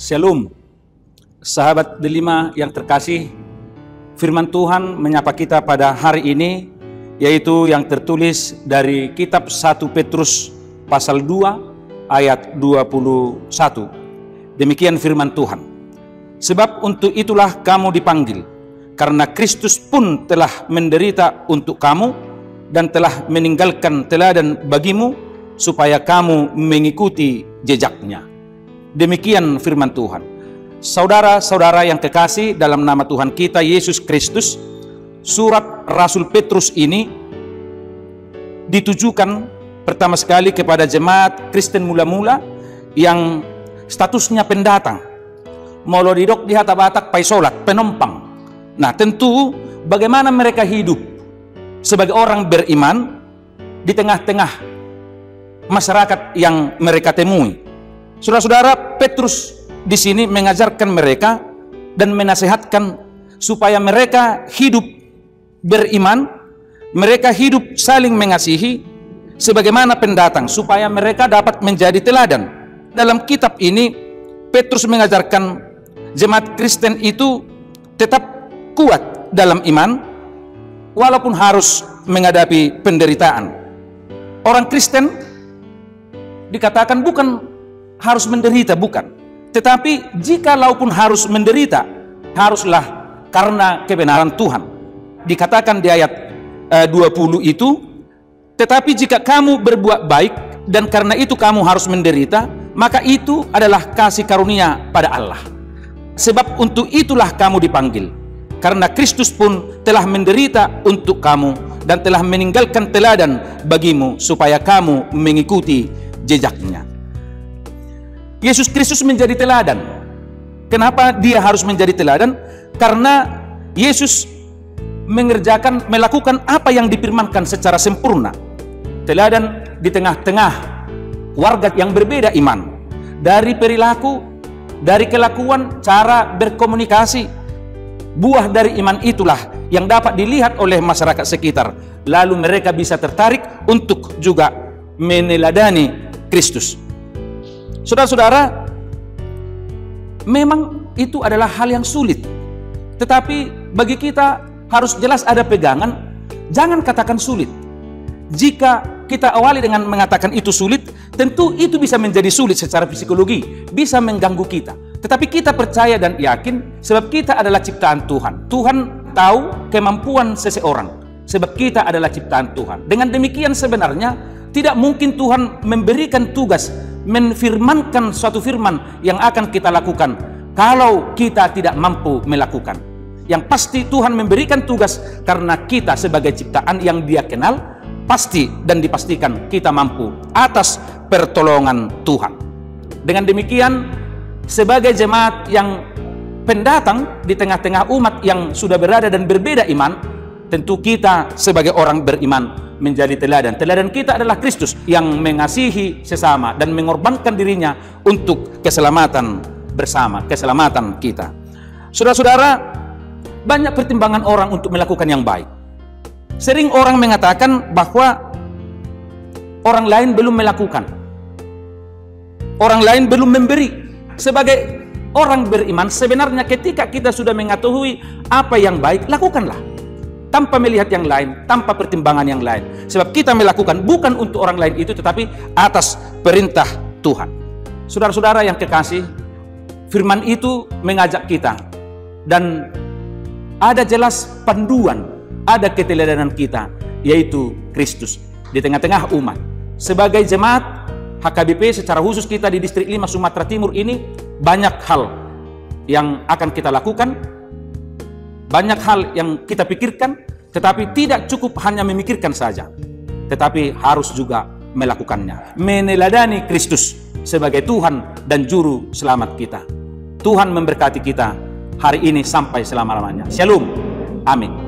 Shalom, sahabat delima yang terkasih. Firman Tuhan menyapa kita pada hari ini, yaitu yang tertulis dari kitab 1 Petrus pasal 2 ayat 21. Demikian firman Tuhan. Sebab untuk itulah kamu dipanggil, karena Kristus pun telah menderita untuk kamu dan telah meninggalkan teladan bagimu, supaya kamu mengikuti jejaknya. Demikian firman Tuhan. Saudara-saudara yang kekasih dalam nama Tuhan kita Yesus Kristus, surat Rasul Petrus ini ditujukan pertama sekali kepada jemaat Kristen mula-mula yang statusnya pendatang, molodidok di hata-batak paisolat, penompang. Nah, tentu bagaimana mereka hidup sebagai orang beriman di tengah-tengah masyarakat yang mereka temui. Saudara-saudara, Petrus di sini mengajarkan mereka dan menasehatkan supaya mereka hidup beriman, mereka hidup saling mengasihi sebagaimana pendatang, supaya mereka dapat menjadi teladan. Dalam kitab ini, Petrus mengajarkan jemaat Kristen itu tetap kuat dalam iman, walaupun harus menghadapi penderitaan. Orang Kristen dikatakan bukan harus menderita, bukan. Tetapi jikalaupun harus menderita, haruslah karena kebenaran Tuhan. Dikatakan di ayat 20 itu, tetapi jika kamu berbuat baik dan karena itu kamu harus menderita, maka itu adalah kasih karunia pada Allah. Sebab untuk itulah kamu dipanggil, karena Kristus pun telah menderita untuk kamu dan telah meninggalkan teladan bagimu, supaya kamu mengikuti jejaknya. Yesus Kristus menjadi teladan. Kenapa dia harus menjadi teladan? Karena Yesus melakukan apa yang difirmankan secara sempurna. Teladan di tengah-tengah warga yang berbeda iman. Dari perilaku, dari kelakuan, cara berkomunikasi. Buah dari iman itulah yang dapat dilihat oleh masyarakat sekitar. Lalu mereka bisa tertarik untuk juga meneladani Kristus. Saudara-saudara, memang itu adalah hal yang sulit. Tetapi bagi kita harus jelas ada pegangan, jangan katakan sulit. Jika kita awali dengan mengatakan itu sulit, tentu itu bisa menjadi sulit secara psikologi, bisa mengganggu kita. Tetapi kita percaya dan yakin, sebab kita adalah ciptaan Tuhan. Tuhan tahu kemampuan seseorang, sebab kita adalah ciptaan Tuhan. Dengan demikian sebenarnya tidak mungkin Tuhan memberikan tugas menfirmankan suatu firman yang akan kita lakukan kalau kita tidak mampu melakukan. Yang pasti Tuhan memberikan tugas karena kita sebagai ciptaan yang Dia kenal, pasti dan dipastikan kita mampu atas pertolongan Tuhan. Dengan demikian, sebagai jemaat yang pendatang di tengah-tengah umat yang sudah berada dan berbeda iman, tentu kita sebagai orang beriman menjadi teladan. Teladan kita adalah Kristus yang mengasihi sesama dan mengorbankan dirinya untuk keselamatan bersama, keselamatan kita. Saudara-saudara, banyak pertimbangan orang untuk melakukan yang baik. Sering orang mengatakan bahwa orang lain belum melakukan, orang lain belum memberi. Sebagai orang beriman, sebenarnya ketika kita sudah mengetahui apa yang baik, lakukanlah. Tanpa melihat yang lain, tanpa pertimbangan yang lain. Sebab kita melakukan bukan untuk orang lain itu, tetapi atas perintah Tuhan. Saudara-saudara yang kekasih, firman itu mengajak kita. Dan ada jelas panduan, ada keteladanan kita, yaitu Kristus di tengah-tengah umat. Sebagai jemaat HKBP secara khusus kita di Distrik 5 Sumatera Timur ini, banyak hal yang akan kita lakukan, banyak hal yang kita pikirkan, tetapi tidak cukup hanya memikirkan saja, tetapi harus juga melakukannya. Meneladani Kristus sebagai Tuhan dan Juru Selamat kita. Tuhan memberkati kita hari ini sampai selama-lamanya. Shalom. Amin.